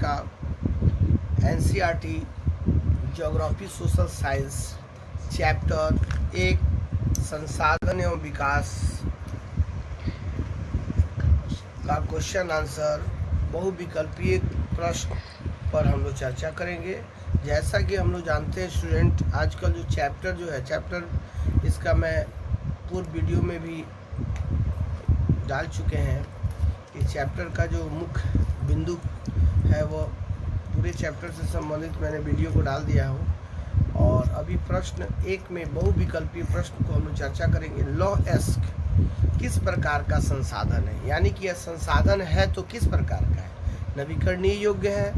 का NCERT geography social science chapter 1 संसाधन एवं विकास का क्वेश्चन आंसर बहुविकल्पीय प्रश्न पर हम लोग चर्चा करेंगे। जैसा कि हम लोग जानते हैं स्टूडेंट, आजकल जो चैप्टर इसका मैं पूर्व वीडियो में भी डाल चुके हैं कि चैप्टर का जो मुख्य बिंदु है वो पूरे चैप्टर से संबंधित मैंने वीडियो को डाल दिया हो। और अभी प्रश्न 1 में बहुविकल्पीय प्रश्न को हम लोग चर्चा करेंगे। लॉएस्क किस प्रकार का संसाधन है, यानी कि यह संसाधन है तो किस प्रकार का है। नवीकरणीय योग्य है,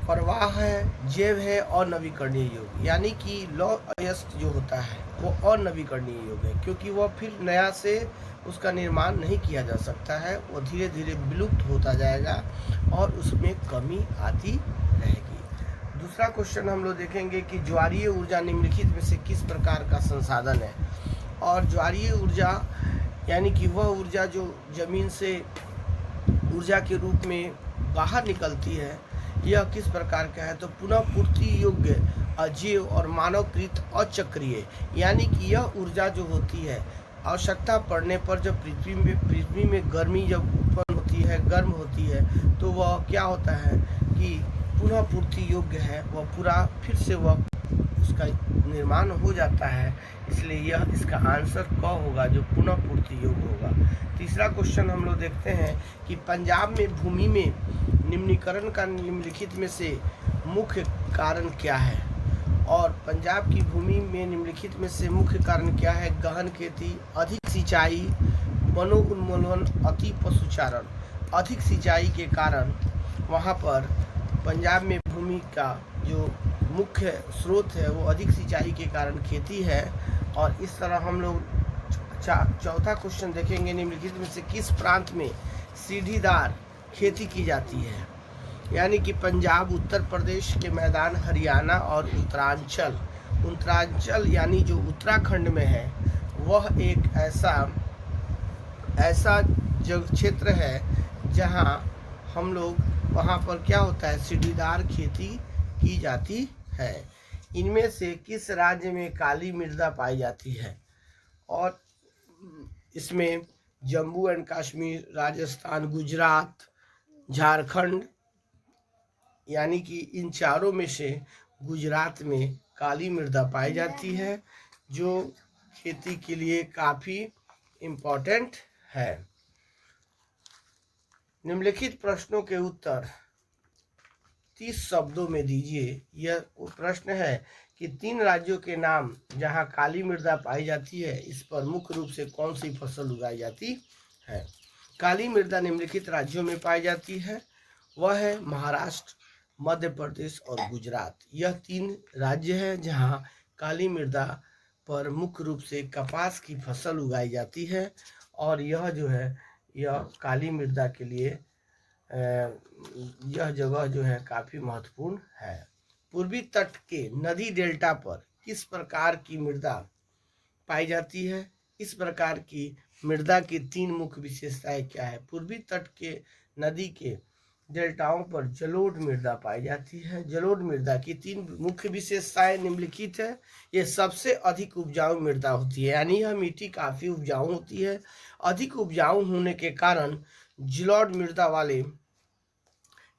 प्रवाह है, जैव है और नवीकरणीय योग्य। यानी कि लॉएस्क जो होता है वो अनवीकरणीय योग्य है, क्योंकि वह फिर नया से उसका निर्माण नहीं किया जा सकता है, वो धीरे धीरे विलुप्त होता जाएगा और उसमें कमी आती रहेगी। दूसरा क्वेश्चन हम लोग देखेंगे कि ज्वारीय ऊर्जा निम्नलिखित में से किस प्रकार का संसाधन है। और ज्वारीय ऊर्जा यानी कि वह ऊर्जा जो जमीन से ऊर्जा के रूप में बाहर निकलती है, यह किस प्रकार का है। तो पुनः पूर्ति योग्य, अजैव और मानवकृत अचक्रीय। यानी कि यह ऊर्जा जो होती है आवश्यकता पड़ने पर जब पृथ्वी में गर्मी जब उत्पन्न होती है, गर्म होती है, तो वह क्या होता है कि पुनः पूर्ति योग्य है, वह पूरा फिर से वह उसका निर्माण हो जाता है। इसलिए यह इसका आंसर क होगा, जो पुनः पूर्ति योग्य होगा। तीसरा क्वेश्चन हम लोग देखते हैं कि पंजाब में भूमि में निम्नीकरण का निम्नलिखित में से मुख्य कारण क्या है। और पंजाब की भूमि में निम्नलिखित में से मुख्य कारण क्या है। गहन खेती, अधिक सिंचाई, वनोन्मूलन, अति पशुचारण। अधिक सिंचाई के कारण वहाँ पर पंजाब में भूमि का जो मुख्य स्रोत है वो अधिक सिंचाई के कारण खेती है। और इस तरह हम लोग चौथा क्वेश्चन देखेंगे, निम्नलिखित में से किस प्रांत में सीढ़ीदार खेती की जाती है। यानी कि पंजाब, उत्तर प्रदेश के मैदान, हरियाणा और उत्तरांचल यानी जो उत्तराखंड में है, वह एक ऐसा जगह क्षेत्र है जहां हम लोग वहां पर क्या होता है, सीढ़ीदार खेती की जाती है। इनमें से किस राज्य में काली मृदा पाई जाती है। और इसमें जम्मू एंड कश्मीर, राजस्थान, गुजरात, झारखंड, यानी कि इन चारों में से गुजरात में काली मृदा पाई जाती है, जो खेती के लिए काफ़ी इम्पोर्टेंट है। निम्नलिखित प्रश्नों के उत्तर 30 शब्दों में दीजिए। यह प्रश्न है कि 3 राज्यों के नाम जहां काली मृदा पाई जाती है, इस पर मुख्य रूप से कौन सी फसल उगाई जाती है। काली मृदा निम्नलिखित राज्यों में पाई जाती है, वह है महाराष्ट्र, मध्य प्रदेश और गुजरात। यह 3 राज्य हैं जहां काली मृदा पर मुख्य रूप से कपास की फसल उगाई जाती है। और यह जो है यह काली मृदा के लिए यह जगह जो है काफ़ी महत्वपूर्ण है। पूर्वी तट के नदी डेल्टा पर किस प्रकार की मृदा पाई जाती है। इस प्रकार की मृदा की 3 मुख्य विशेषताएं क्या है। पूर्वी तट के नदी के डेल्टाओं पर जलोढ़ मृदा पाई जाती है। जलोढ़ मृदा की 3 मुख्य विशेषताएं निम्नलिखित है। ये सबसे अधिक उपजाऊ मृदा होती है, यानी यह मिट्टी काफ़ी उपजाऊ होती है। अधिक उपजाऊ होने के कारण जलोढ़ मृदा वाले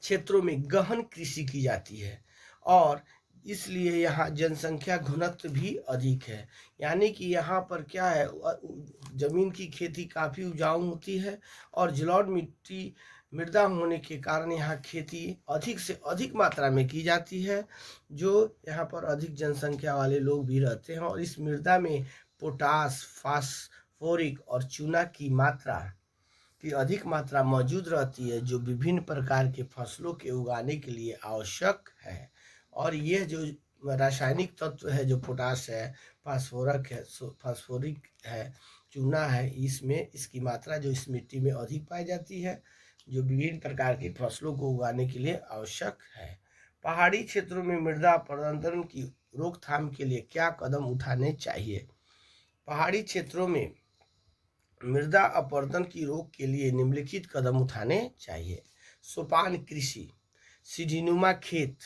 क्षेत्रों में गहन कृषि की जाती है और इसलिए यहाँ जनसंख्या घनत्व भी अधिक है। यानी कि यहाँ पर क्या है, जमीन की खेती काफ़ी उपजाऊ होती है और जलोढ़ मिट्टी मृदा होने के कारण यहाँ खेती अधिक से अधिक मात्रा में की जाती है, जो यहाँ पर अधिक जनसंख्या वाले लोग भी रहते हैं। और इस मृदा में पोटास, फास्फोरिक और चूना की अधिक मात्रा मौजूद रहती है, जो विभिन्न प्रकार के फसलों के उगाने के लिए आवश्यक है। और यह जो रासायनिक तत्व है, जो पोटास है, फास्फोरिक है, चूना है, इसमें इसकी मात्रा जो इस मिट्टी में अधिक पाई जाती है, जो विभिन्न प्रकार की फसलों को उगाने के लिए आवश्यक है। पहाड़ी क्षेत्रों में मृदा अपरदन की रोकथाम के लिए क्या कदम उठाने चाहिए। पहाड़ी क्षेत्रों में मृदा अपरदन की रोक के लिए निम्नलिखित कदम उठाने चाहिए। सोपान कृषि, सीढ़ीनुमा खेत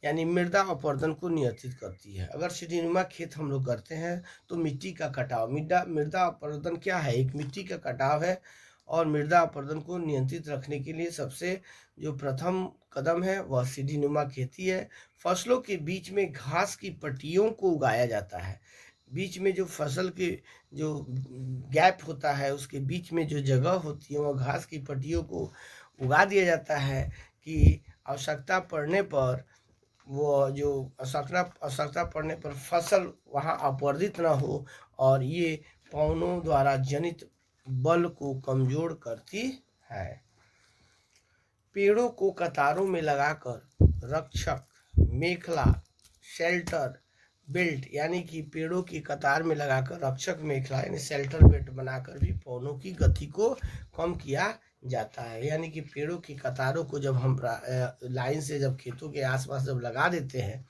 यानी मृदा अपरदन को नियंत्रित करती है। अगर सीढ़ीनुमा खेत हम लोग करते हैं तो मिट्टी का कटाव, मृदा अपरदन क्या है? एक मिट्टी का कटाव है, और मृदा अपरदन को नियंत्रित रखने के लिए सबसे जो प्रथम कदम है वह सीढ़ीनुमा खेती है। फसलों के बीच में घास की पट्टियों को उगाया जाता है। बीच में जो फसल के जो गैप होता है उसके बीच में जो जगह होती है वह घास की पट्टियों को उगा दिया जाता है कि आवश्यकता पड़ने पर वो जो आवश्यकता पड़ने पर फसल वहाँ अपवर्दित न हो, और ये पवनों द्वारा जनित बल को कमजोर करती है। पेड़ों को कतारों में लगाकर रक्षक मेखला, शेल्टर बेल्ट यानी कि पेड़ों की कतार में लगाकर रक्षक मेखला यानी शेल्टर बेल्ट बनाकर भी पवनों की गति को कम किया जाता है। यानी कि पेड़ों की कतारों को जब हम लाइन से जब खेतों के आसपास जब लगा देते हैं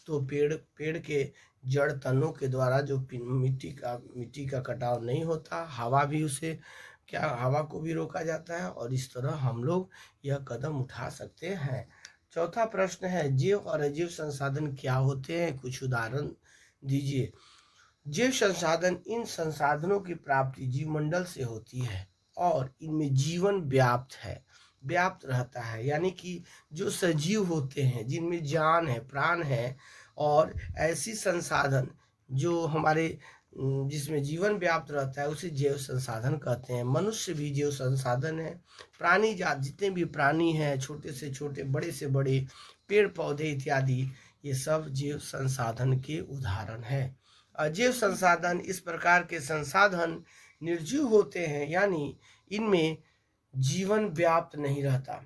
तो पेड़ के जड़ तनों के द्वारा जो मिट्टी का कटाव नहीं होता, हवा को भी रोका जाता है, और इस तरह हम लोग यह कदम उठा सकते हैं। चौथा प्रश्न है, जैव और अजैव संसाधन क्या होते हैं? कुछ उदाहरण दीजिए। जैव संसाधन इन संसाधनों की प्राप्ति जीवमंडल से होती है और इनमें जीवन व्याप्त रहता है। यानी कि जो सजीव होते हैं, जिनमें जान है, प्राण है, और ऐसी संसाधन जो हमारे जिसमें जीवन व्याप्त रहता है उसे जैव संसाधन कहते हैं। मनुष्य भी जैव संसाधन है। प्राणी जात जितने भी प्राणी हैं, छोटे से छोटे, बड़े से बड़े, पेड़ पौधे इत्यादि, ये सब जैव संसाधन के उदाहरण हैं। अजैव संसाधन इस प्रकार के संसाधन निर्जीव होते हैं, यानी इनमें जीवन व्याप्त नहीं रहता,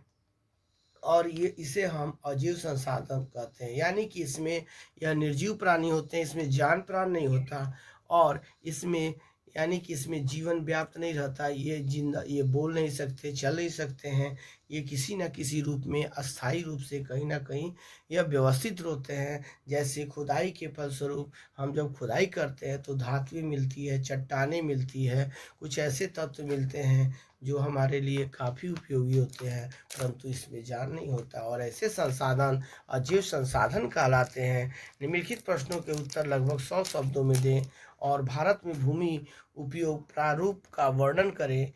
और इसे हम अजैव संसाधन कहते हैं। यानी कि इसमें यह निर्जीव प्राणी होते हैं, इसमें जान प्राण नहीं होता, और इसमें यानी कि इसमें जीवन व्याप्त नहीं रहता। ये बोल नहीं सकते, चल नहीं सकते हैं। ये किसी न किसी रूप में अस्थायी रूप से कहीं ना कहीं यह व्यवस्थित होते हैं। जैसे खुदाई के फलस्वरूप हम जब खुदाई करते हैं तो धातुएं मिलती है, चट्टानें मिलती है, कुछ ऐसे तत्व मिलते हैं जो हमारे लिए काफ़ी उपयोगी होते हैं, परंतु इसमें जान नहीं होता, और ऐसे संसाधन अजैव संसाधन कहलाते हैं। निम्नलिखित प्रश्नों के उत्तर लगभग 100 शब्दों में दें और भारत में भूमि उपयोग प्रारूप का वर्णन करें,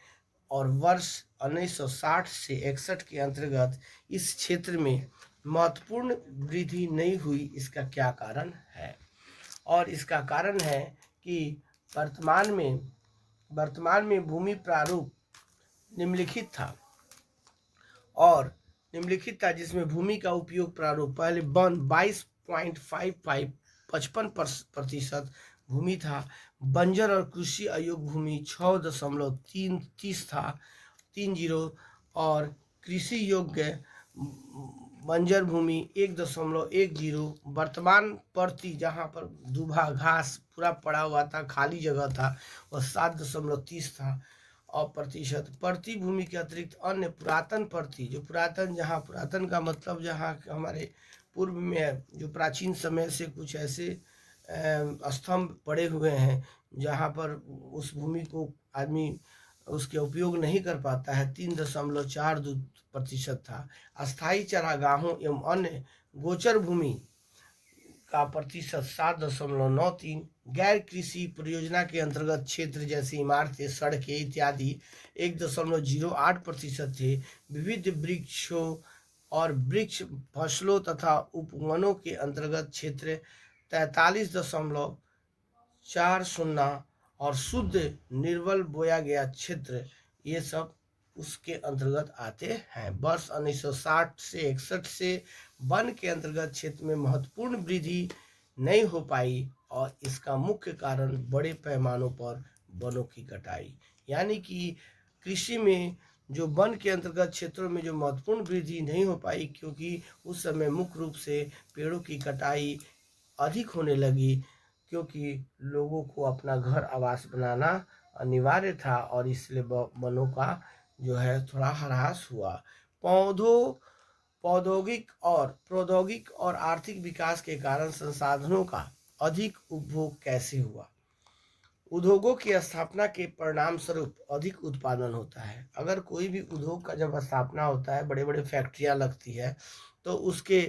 और वर्ष 1960 से 61 के अंतर्गत इस क्षेत्र में महत्वपूर्ण वृद्धि नहीं हुई, इसका क्या कारण है? और इसका कारण है कि वर्तमान में भूमि प्रारूप निम्नलिखित था, जिसमें भूमि का उपयोग प्रारूप पहले 22.55 55% भूमि था। बंजर और कृषि अयोग्य भूमि 6.30 था, 30, और कृषि योग्य बंजर भूमि 1.10। वर्तमान परती जहाँ पर दूबा घास पूरा पड़ा हुआ था, खाली जगह था, वह 7.30 था, और प्रतिशत परती भूमि के अतिरिक्त अन्य पुरातन परती, जो पुरातन का मतलब जहाँ हमारे पूर्व में जो प्राचीन समय से कुछ ऐसे स्तंभ पड़े हुए हैं जहाँ पर उस भूमि को आदमी उसके उपयोग नहीं कर पाता है, 3.42% था। अस्थायी चारागाहों एवं अन्य गोचर भूमि का प्रतिशत 7.93। गैर कृषि परियोजना के अंतर्गत क्षेत्र जैसे इमारतें, सड़कें इत्यादि 1.08% थे। विविध वृक्षों और वृक्ष फसलों तथा उपवनों के अंतर्गत क्षेत्र 43.40, और शुद्ध निर्वल बोया गया क्षेत्र, ये सब उसके अंतर्गत आते हैं। वर्ष 1960 से 61 से वन के अंतर्गत क्षेत्र में महत्वपूर्ण वृद्धि नहीं हो पाई, और इसका मुख्य कारण बड़े पैमानों पर वनों की कटाई, यानी कि कृषि में जो वन के अंतर्गत क्षेत्रों में जो महत्वपूर्ण वृद्धि नहीं हो पाई, क्योंकि उस समय मुख्य रूप से पेड़ों की कटाई अधिक होने लगी, क्योंकि लोगों को अपना घर आवास बनाना अनिवार्य था, और इसलिए वनों का जो है थोड़ा ह्रास हुआ। प्रौद्योगिक और आर्थिक विकास के कारण संसाधनों का अधिक उपभोग कैसे हुआ? उद्योगों की स्थापना के परिणाम स्वरूप अधिक उत्पादन होता है। अगर कोई भी उद्योग का जब स्थापना होता है, बड़े बड़े फैक्ट्रियाँ लगती है, तो उसके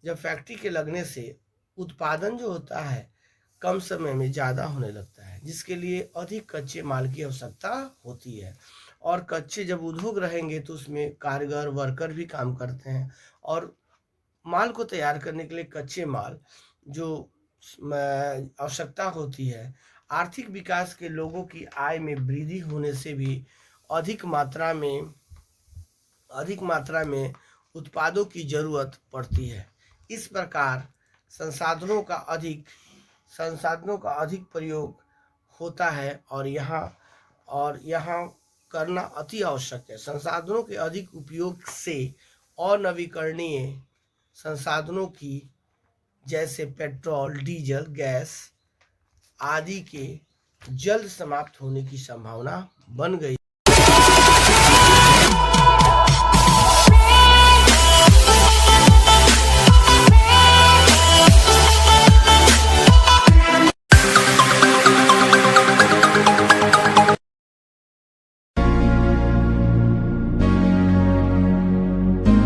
जब फैक्ट्री के लगने से उत्पादन जो होता है कम समय में ज़्यादा होने लगता है, जिसके लिए अधिक कच्चे माल की आवश्यकता होती है। और कच्चे जब उद्योग रहेंगे तो उसमें कारीगर वर्कर भी काम करते हैं, और माल को तैयार करने के लिए कच्चे माल जो आवश्यकता होती है, आर्थिक विकास के लोगों की आय में वृद्धि होने से भी अधिक मात्रा में अधिक मात्रा में उत्पादों की जरूरत पड़ती है। इस प्रकार संसाधनों का अधिक संसाधनों का अधिक प्रयोग होता है, और यहाँ करना अति आवश्यक है। संसाधनों के अधिक उपयोग से अनवीकरणीय संसाधनों की, जैसे पेट्रोल, डीजल, गैस आदि के जल्द समाप्त होने की संभावना बन गई।